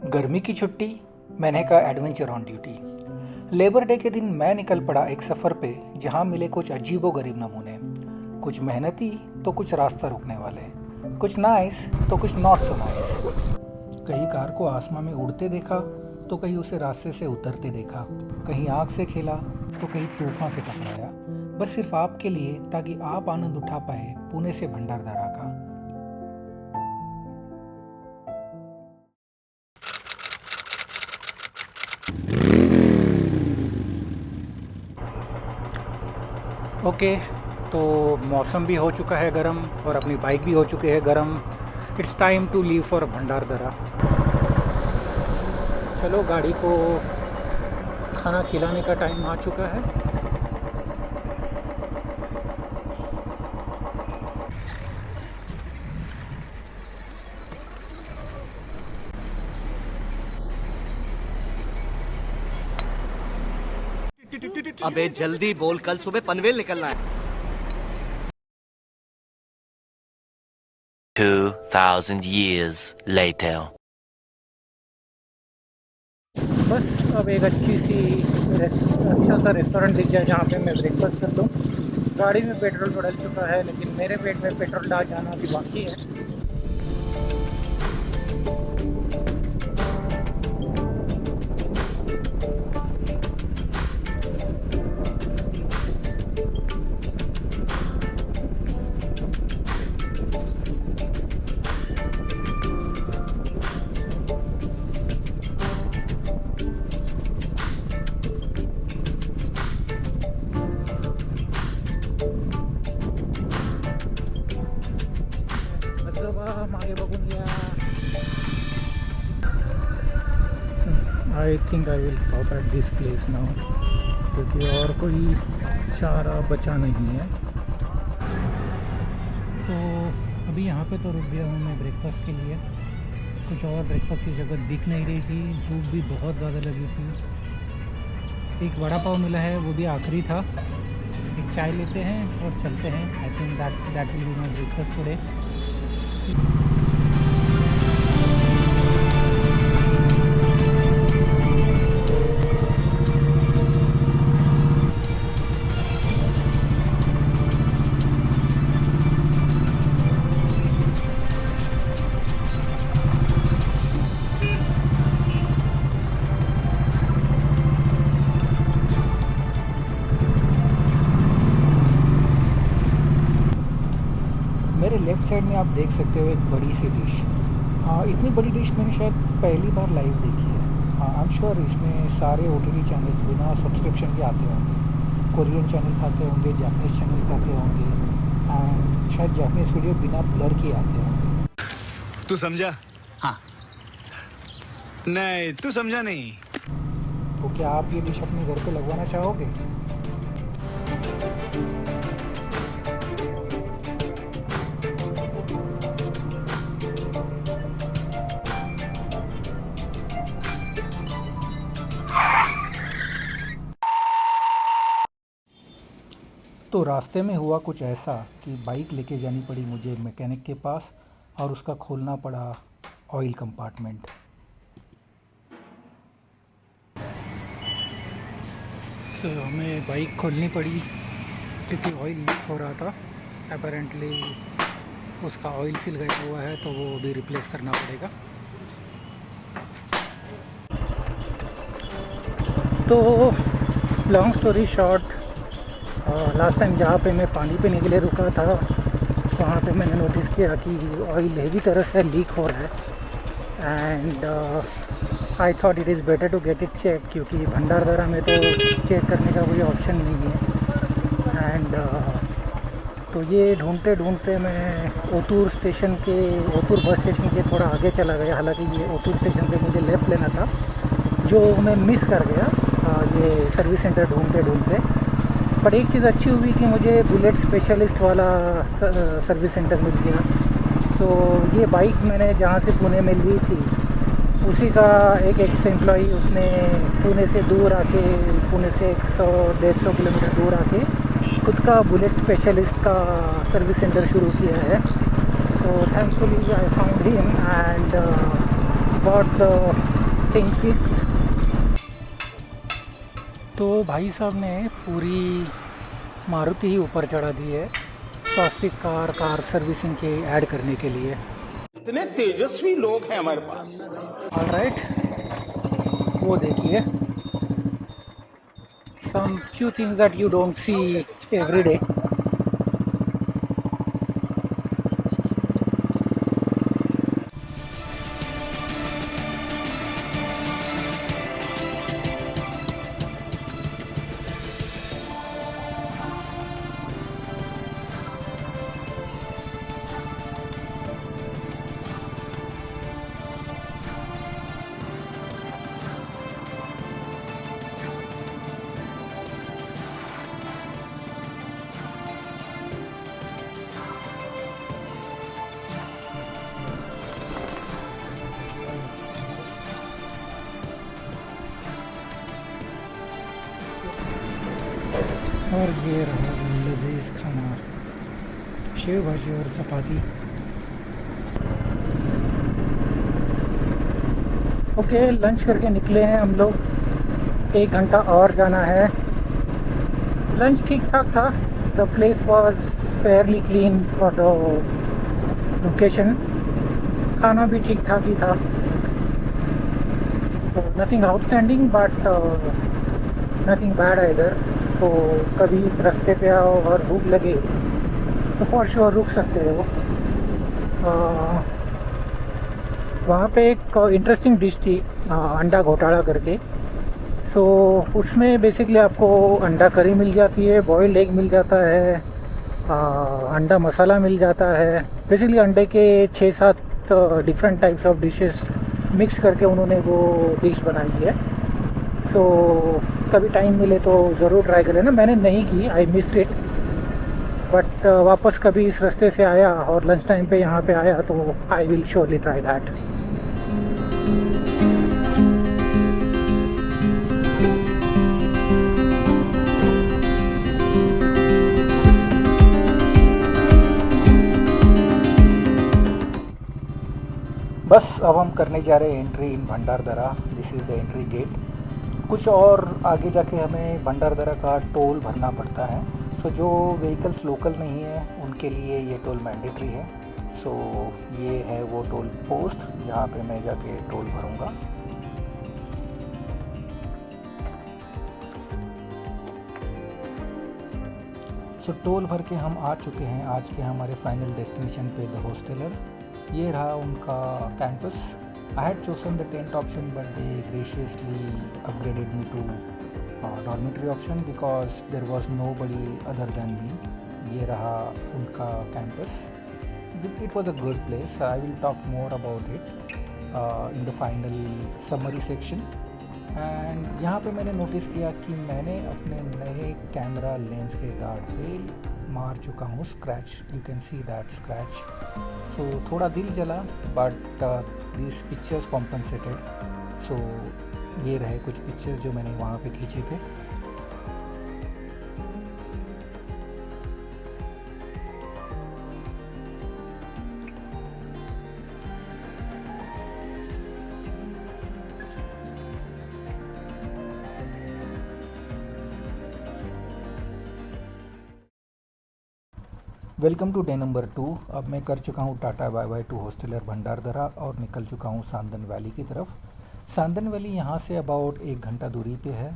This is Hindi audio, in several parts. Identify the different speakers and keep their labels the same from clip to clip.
Speaker 1: गर्मी की छुट्टी, मैंने कहा adventure on duty. Labour day के दिन मैं निकल पड़ा एक सफ़र पे जहाँ मिले कुछ अजीबो-गरीब नमूने। कुछ मेहनती तो कुछ रास्ता रुकने वाले, कुछ नाइस तो कुछ नॉट सो नाइस। कहीं कार को आसमान में उड़ते देखा तो कहीं उसे रास्ते से उतरते देखा, कहीं आग से खेला तो कहीं तूफान से टकराया, बस सिर्फ आपके लिए, ताकि आप आनंद उठा पाए पुणे से भंडारदरा का। ओके, तो मौसम भी हो चुका है गर्म और अपनी बाइक भी हो चुकी है गर्म। It's time to leave for Bhandardara. चलो, गाड़ी को खाना खिलाने का टाइम आ चुका है।
Speaker 2: अबे जल्दी बोल, कल सुबह पनवेल निकलना है।
Speaker 3: 2000 years later.
Speaker 1: बस अब एक अच्छा सा रेस्टोरेंट दिख जाए जहाँ पे मैं ब्रेकफास्ट कर दूँ। गाड़ी में पेट्रोल तो डल चुका है, लेकिन मेरे पेट में पेट्रोल डाल जाना अभी बाकी है। मागे बघून या। I think I will stop at this place now, क्योंकि और कोई चारा बचा नहीं है। तो अभी यहाँ पे तो रुक गया हूँ मैं ब्रेकफास्ट के लिए। कुछ और ब्रेकफास्ट की जगह दिख नहीं रही थी, भूख भी बहुत ज़्यादा लगी थी। एक वड़ा पाव मिला है, वो भी आखिरी था। एक चाय लेते हैं और चलते हैं। I think that will be my breakfast today. मेरे लेफ़्ट साइड में आप देख सकते हो एक बड़ी सी डिश। इतनी बड़ी डिश मैंने शायद पहली बार लाइव देखी है। आई एम श्योर इसमें सारे OTT चैनल्स बिना सब्सक्रिप्शन के आते होंगे। कोरियन चैनल्स आते होंगे, जापानीज़ चैनल्स आते होंगे, एंड शायद जापानीज़ वीडियो बिना ब्लर किए आते होंगे।
Speaker 4: तू समझा?
Speaker 2: हाँ।
Speaker 4: नहीं, तू समझा नहीं।
Speaker 1: तो क्या आप ये डिश अपने घर पे लगवाना चाहोगे? तो रास्ते में हुआ कुछ ऐसा कि बाइक लेके जानी पड़ी मुझे मैकेनिक के पास, और उसका खोलना पड़ा ऑयल कंपार्टमेंट। तो हमें बाइक खोलनी पड़ी क्योंकि ऑयल लीक हो रहा था। अपेरेंटली उसका ऑयल सील गया हुआ है, तो वो भी रिप्लेस करना पड़ेगा। तो long story short, last time जहाँ पे मैं पानी पीने के लिए रुका था, वहाँ पे मैंने नोटिस किया कि ऑयल हेवी तरह से लीक हो रहा है। And I thought it is better to get it check, क्योंकि भंडारदरा में तो चेक करने का कोई ऑप्शन नहीं है। एंड तो ये ढूंढते ढूंढते मैं ओतूर बस स्टेशन के थोड़ा आगे चला गया। हालांकि ये ओतूर स्टेशन पे मुझे लेफ़्ट लेना था, जो मैं मिस कर गया ये सर्विस सेंटर ढूंढते ढूंढते। पर एक चीज़ अच्छी हुई कि मुझे बुलेट स्पेशलिस्ट वाला सर्विस सेंटर मिल गया। तो ये बाइक मैंने जहाँ से पुणे में ली थी, उसी का एक एक्स एम्प्लॉई, उसने पुणे से दूर आके, पुणे से 100-150 किलोमीटर दूर आके खुद का बुलेट स्पेशलिस्ट का सर्विस सेंटर शुरू किया है। तो thankfully I found him, and got the thing fixed. तो भाई साहब ने पूरी मारुति ही ऊपर चढ़ा दी है स्वास्तिक कार सर्विसिंग के ऐड करने के लिए।
Speaker 4: इतने तेजस्वी लोग हैं हमारे पास।
Speaker 1: ऑलराइट, वो देखिए some few things that you don't see every day. और ये रहा लजीज खाना, शेव भाजी और चपाती। ओके, लंच करके निकले हैं हम लोग, 1 घंटा और जाना है। लंच ठीक ठाक था, the place was Fairlie clean for the location. खाना भी ठीक ठाक ही था, nothing outstanding but nothing bad either. तो कभी इस रास्ते पे आओ और भूख लगे तो फॉर श्योर रुक सकते हो। वहाँ पे एक इंटरेस्टिंग डिश थी अंडा घोटाला करके। सो उसमें बेसिकली आपको अंडा करी मिल जाती है, बॉइल्ड एग मिल जाता है, अंडा मसाला मिल जाता है। बेसिकली अंडे के 6-7 different types of dishes mix करके उन्होंने वो डिश बनाई है। सो कभी टाइम मिले तो ज़रूर ट्राई करें ना। मैंने नहीं की, आई मिस्ड इट, बट वापस कभी इस रास्ते से आया और लंच टाइम पे यहाँ पे आया तो I will surely try that. बस अब हम करने जा रहे हैं entry in Bhandardara. This is the entry gate. कुछ और आगे जाके हमें भंडारदरा का टोल भरना पड़ता है। तो जो व्हीकल्स लोकल नहीं है उनके लिए ये टोल मैंडेटरी है। सो ये है वो टोल पोस्ट जहाँ पे मैं जाके टोल भरूँगा। सो टोल भर के हम आ चुके हैं आज के हमारे फाइनल डेस्टिनेशन पे, द हॉस्टेलर। ये रहा उनका campus. I had chosen the tent option, but they graciously upgraded me to dormitory option because there was nobody other than me. ये रहा उनका campus. It was a good place. I will talk more about it in the final summary section. And यहाँ पे मैंने नोटिस किया कि मैंने अपने नए कैमरा लेंस के गार्ड पे मार चुका हूँ scratch. You can see that scratch. So थोड़ा दिल जला, but this pictures compensated. So ये रहे कुछ पिक्चर्स जो मैंने वहाँ पे खींचे थे। Welcome to day number 2। अब मैं कर चुका हूँ tata bye bye to Hosteller Bhandardara और निकल चुका हूँ सांदन वैली की तरफ। सांदन वैली यहाँ से अबाउट 1 घंटा दूरी पे है।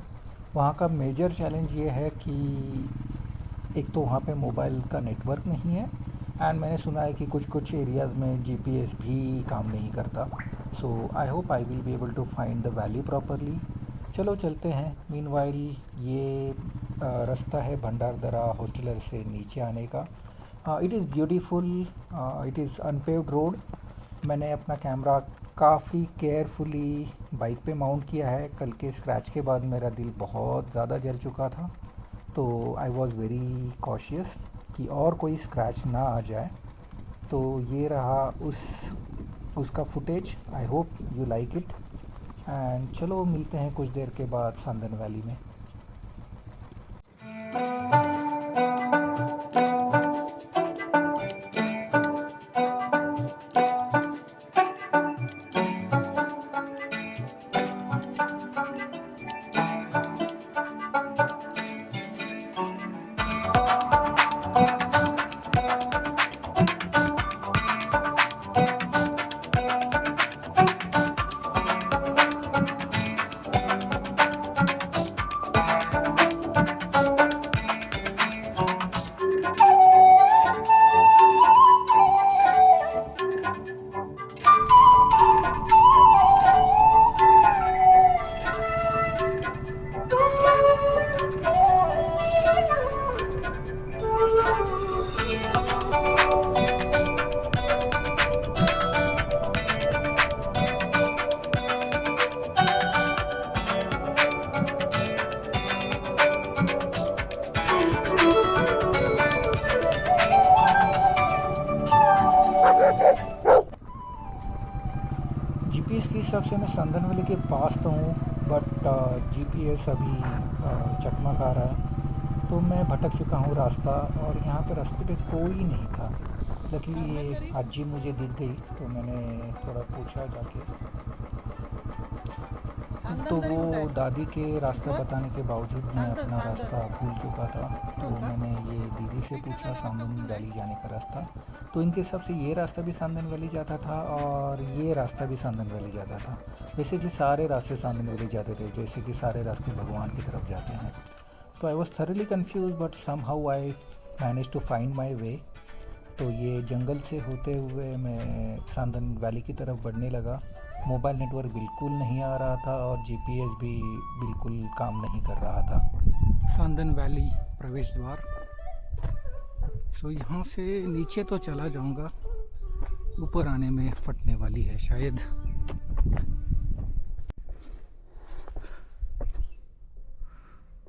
Speaker 1: वहाँ का मेजर चैलेंज ये है कि एक तो वहाँ पे मोबाइल का नेटवर्क नहीं है, एंड मैंने सुना है कि कुछ एरियाज़ में जीपीएस भी काम नहीं करता। So I hope I will be able to find the valley properly. चलो चलते हैं। मीनवाइल ये रास्ता है भंडारदरा हॉस्टेलर से नीचे आने का। It is beautiful, it is unpaved road. मैंने अपना कैमरा काफ़ी केयरफुली बाइक पे माउंट किया है। कल के स्क्रैच के बाद मेरा दिल बहुत ज़्यादा जल चुका था, तो आई वॉज़ वेरी कॉशियस कि और कोई स्क्रैच ना आ जाए। तो ये रहा उसका footage. I hope you like it, and चलो मिलते हैं कुछ देर के बाद सांदन वैली में। जीपीएस के हिसाब से मैं सांदन वाले के पास तो हूँ, बट जीपीएस अभी चकमा खा रहा है, तो मैं भटक चुका हूँ रास्ता। और यहाँ पे रास्ते पे कोई नहीं था। लकीली ये हाजी मुझे दिख गई, तो मैंने थोड़ा पूछा जाके, तो वो दादी के रास्ता बताने के बावजूद मैं अपना रास्ता भूल चुका था। तो मैंने ये दीदी से पूछा सांदन वैली जाने का रास्ता, तो इनके हिसाब से ये रास्ता भी सांदन वैली जाता था और ये रास्ता भी सांदन वैली जाता था। वैसे कि सारे रास्ते सांदन वैली जाते थे, जैसे कि सारे रास्ते भगवान की तरफ जाते हैं। तो I was thoroughly confuse, but somehow I manage to find my way. तो ये जंगल से होते हुए मैं सांदन वैली की तरफ बढ़ने लगा। मोबाइल नेटवर्क बिल्कुल नहीं आ रहा था और जीपीएस भी बिल्कुल काम नहीं कर रहा था। सांदन वैली प्रवेश द्वार। सो यहाँ से नीचे तो चला जाऊँगा, ऊपर आने में फटने वाली है शायद।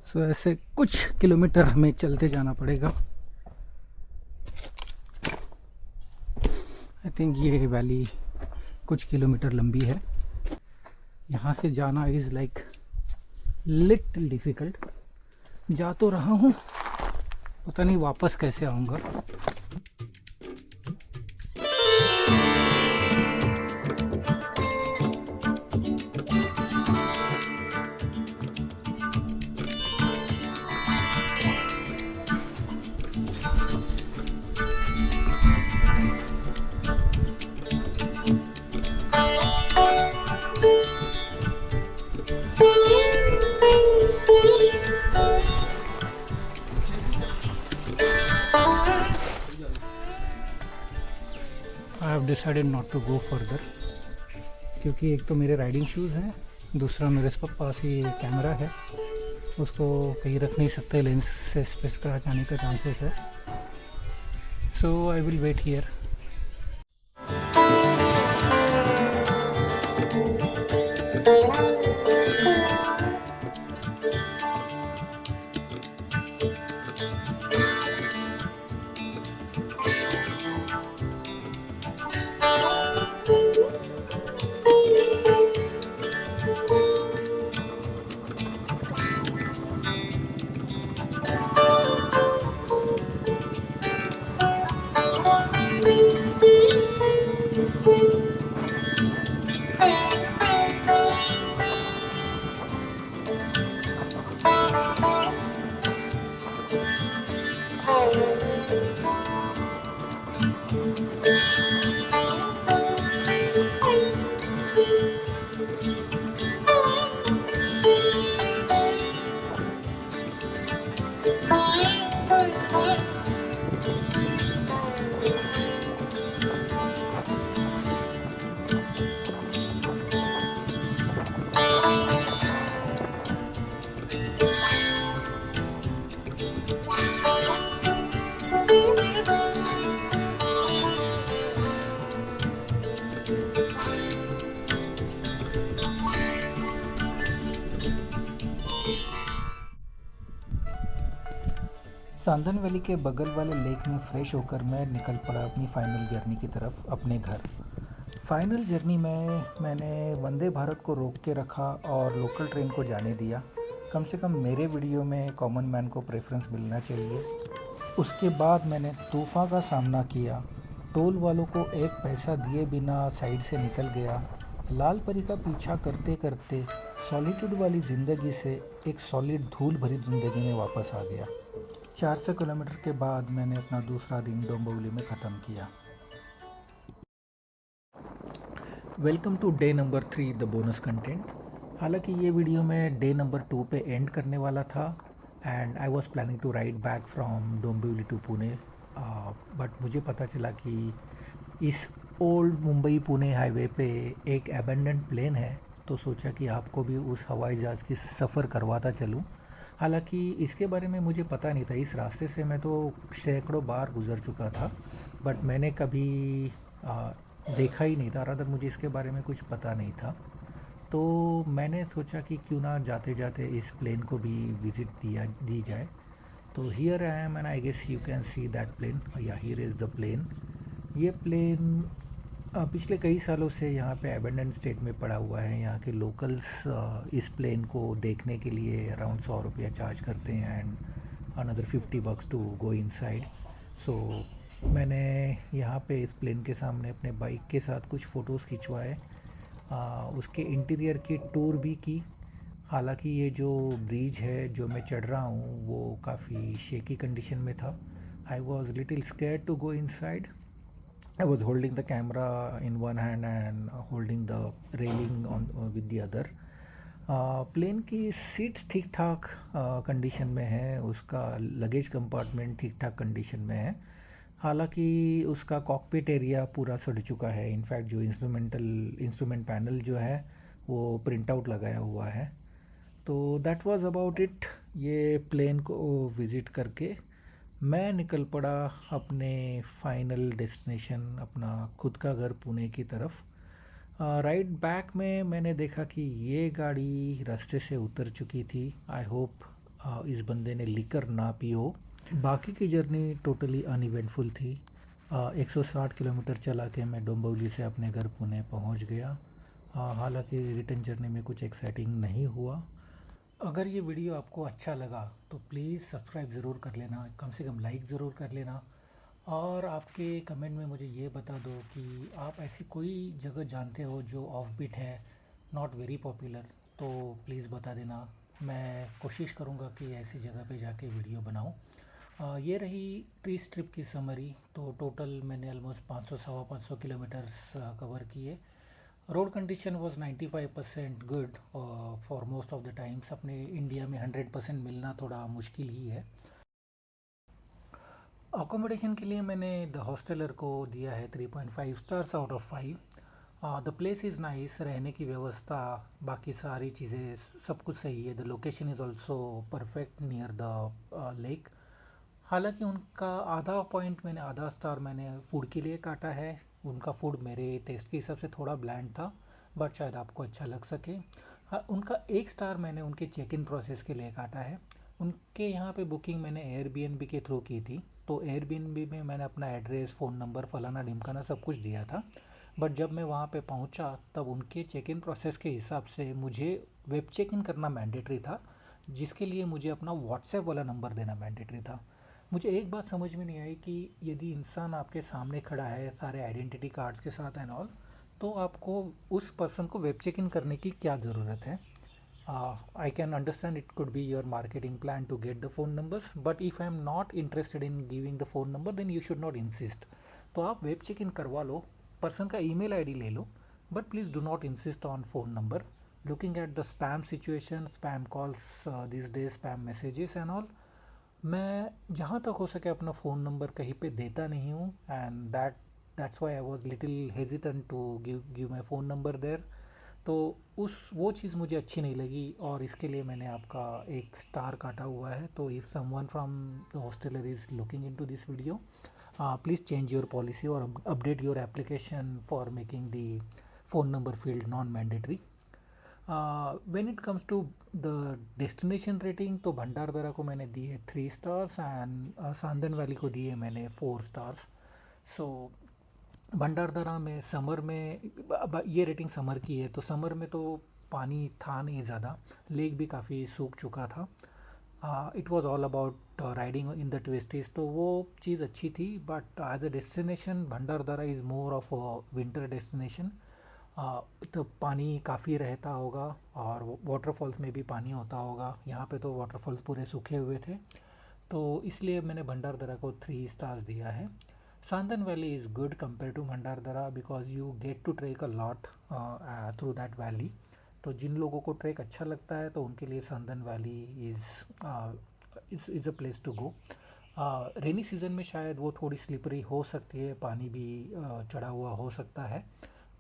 Speaker 1: सो ऐसे कुछ किलोमीटर हमें चलते जाना पड़ेगा। आई थिंक ये वैली कुछ किलोमीटर लंबी है। यहाँ से जाना इज़ लाइक लिटिल डिफ़िकल्ट। जा तो रहा हूँ, पता नहीं वापस कैसे आऊँगा। I have decided not to go further, क्योंकि एक तो मेरे राइडिंग शूज़ हैं, दूसरा मेरे पास ही कैमरा है, उसको कहीं रख नहीं सकते, लेंस से स्क्रैच आने का चांसेस है। So I will wait here. Sandhan valley के बगल वाले लेक में फ्रेश होकर मैं निकल पड़ा अपनी फ़ाइनल जर्नी की तरफ, अपने घर। फ़ाइनल जर्नी में मैंने वंदे भारत को रोक के रखा और लोकल ट्रेन को जाने दिया। कम से कम मेरे वीडियो में कॉमन मैन को प्रेफरेंस मिलना चाहिए। उसके बाद मैंने तूफ़ान का सामना किया। टोल वालों को एक पैसा दिए बिना साइड से निकल गया। लाल परी का पीछा करते करते सॉलिट्यूड वाली ज़िंदगी से एक सॉलिड धूल भरी ज़िंदगी में वापस आ गया। 400 किलोमीटर के बाद मैंने अपना दूसरा दिन डोंबिवली में ख़त्म किया। Welcome to day number 3 the bonus content. हालांकि ये वीडियो मैं डे नंबर 2 पे एंड करने वाला था and I was planning to ride back from Dombivli to Pune, but मुझे पता चला कि इस ओल्ड मुंबई पुणे हाईवे पे एक एबेंडेंट प्लेन है, तो सोचा कि आपको भी उस हवाई जहाज़ की सफ़र करवाता चलूँ। हालांकि इसके बारे में मुझे पता नहीं था। इस रास्ते से मैं तो सैकड़ों बार गुज़र चुका था, बट मैंने कभी देखा ही नहीं था, रादर मुझे इसके बारे में कुछ पता नहीं था। तो मैंने सोचा कि क्यों ना जाते जाते इस प्लेन को भी विज़िट दी जाए। तो here I am and I guess you can see that plane. या हियर इज़ द प्लेन। ये प्लेन पिछले कई सालों से यहाँ पे एबेंडन स्टेट में पड़ा हुआ है। यहाँ के लोकल्स इस प्लेन को देखने के लिए अराउंड 100 रुपया चार्ज करते हैं and another $50 to go inside. So मैंने यहाँ पे इस प्लेन के सामने अपने बाइक के साथ कुछ फ़ोटोज़ खिंचवाए, उसके इंटीरियर की टूर भी की। हालांकि ये जो ब्रिज है जो मैं चढ़ रहा हूँ वो काफ़ी शेकी कंडीशन में था। I was little scared to go inside. I was holding the camera in one hand and holding the railing on with the other. Plane की सीट्स ठीक ठाक कंडीशन में है, उसका लगेज कंपार्टमेंट ठीक ठाक कंडीशन में है। हालांकि उसका कॉकपिट एरिया पूरा सड़ चुका है। इनफैक्ट जो इंस्ट्रूमेंट पैनल जो है वो प्रिंट आउट लगाया हुआ है। तो दैट वाज अबाउट इट। ये प्लेन को विज़िट करके मैं निकल पड़ा अपने फाइनल डेस्टिनेशन, अपना खुद का घर पुणे की तरफ। राइट बैक में मैंने देखा कि ये गाड़ी रास्ते से उतर चुकी थी। आई होप इस बंदे ने लिकर ना पी हो। बाकी की जर्नी टोटली अनइवेंटफुल थी। 160 किलोमीटर चला के मैं डोंबिवली से अपने घर पुणे पहुंच गया। हालांकि रिटर्न जर्नी में कुछ एक्साइटिंग नहीं हुआ। अगर ये वीडियो आपको अच्छा लगा तो प्लीज़ सब्सक्राइब ज़रूर कर लेना, कम से कम लाइक ज़रूर कर लेना। और आपके कमेंट में मुझे ये बता दो कि आप ऐसी कोई जगह जानते हो जो ऑफ बीट है, नॉट वेरी पॉपुलर, तो प्लीज़ बता देना। मैं कोशिश करूँगा कि ऐसी जगह पे जाके वीडियो बनाऊँ। ये रही इस ट्रिप की समरी। तो टोटल मैंने ऑलमोस्ट 500 सवा 500 किलोमीटर्स कवर किए। Road condition was 95% good for most of the times. अपने इंडिया में 100% मिलना थोड़ा मुश्किल ही है। अकोमोडेशन के लिए मैंने द हॉस्टलर को दिया है 3.5 stars out of 5। The place is nice, रहने की व्यवस्था, बाकी सारी चीज़ें सब कुछ सही है। The location is also perfect near the lake. हालांकि उनका आधा स्टार मैंने फूड के लिए काटा है। उनका फूड मेरे टेस्ट के हिसाब से थोड़ा ब्लैंड था, बट शायद आपको अच्छा लग सके। हाँ, उनका 1 स्टार मैंने उनके चेक इन प्रोसेस के लिए काटा है। उनके यहाँ पे बुकिंग मैंने एयरबीएनबी के थ्रू की थी। तो एयरबीएनबी में मैंने अपना एड्रेस, फ़ोन नंबर, फलाना ढिमकाना सब कुछ दिया था। बट जब मैं वहाँ पे पहुँचा तब उनके चेक इन प्रोसेस के हिसाब से मुझे वेब चेक इन करना मैंडेटरी था, जिसके लिए मुझे अपना व्हाट्सएप वाला नंबर देना मैंडेटरी था। मुझे एक बात समझ में नहीं आई कि यदि इंसान आपके सामने खड़ा है सारे आइडेंटिटी कार्ड्स के साथ एंड ऑल, तो आपको उस पर्सन को वेब चेक इन करने की क्या ज़रूरत है। I can understand it could be your marketing plan to get the phone numbers, but if I am not interested in giving the phone number, then you should not insist. तो आप वेब चेक इन करवा लो, पर्सन का ईमेल आईडी ले लो, but please do not insist on phone number. Looking at the spam situation, spam calls this day, spam messages and all, मैं जहाँ तक हो सके अपना फ़ोन नंबर कहीं पे देता नहीं हूँ। And that's why I was little hesitant to give my phone number there. तो वो चीज़ मुझे अच्छी नहीं लगी और इसके लिए मैंने आपका 1 स्टार काटा हुआ है। तो if someone from the hosteller is looking into this video, please change your policy और update your application for making the phone number field non mandatory. When it comes to the destination rating, तो भंडारदरा को मैंने दी है 3 स्टार्स एंड सांदन वैली को दिए मैंने 4 स्टार्स। सो भंडारदरा में समर में, अब ये रेटिंग समर की है, तो समर में तो पानी था नहीं ज़्यादा, लेक भी काफ़ी सूख चुका था। It was all about riding in the twisties, तो वो चीज़ अच्छी थी। But as a destination Bhandardara is more of a winter destination. तो पानी काफ़ी रहता होगा और वाटरफॉल्स में भी पानी होता होगा। यहाँ पे तो वाटरफॉल्स पूरे सूखे हुए थे, तो इसलिए मैंने भंडारदरा को 3 स्टार्स दिया है। Sandhan valley is good compare to Bhandardara because you get to trek a lot through that valley. तो जिन लोगों को ट्रेक अच्छा लगता है तो उनके लिए Sandhan valley is a place to go. Rainy season में शायद वो थोड़ी स्लिपरी हो सकती है, पानी भी चढ़ा हुआ हो सकता है,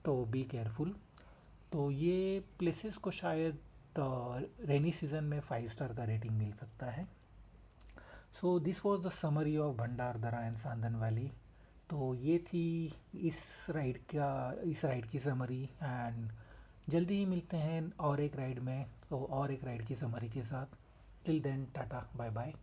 Speaker 1: तो बी केयरफुल। तो ये प्लेसेस को शायद रेनी सीज़न में 5 स्टार का रेटिंग मिल सकता है। So this was the summary of Bhandardara and Sandhan valley. तो ये थी इस राइड की समरी। एंड जल्दी ही मिलते हैं और एक राइड में, तो और एक राइड की समरी के साथ। Till then tata bye bye.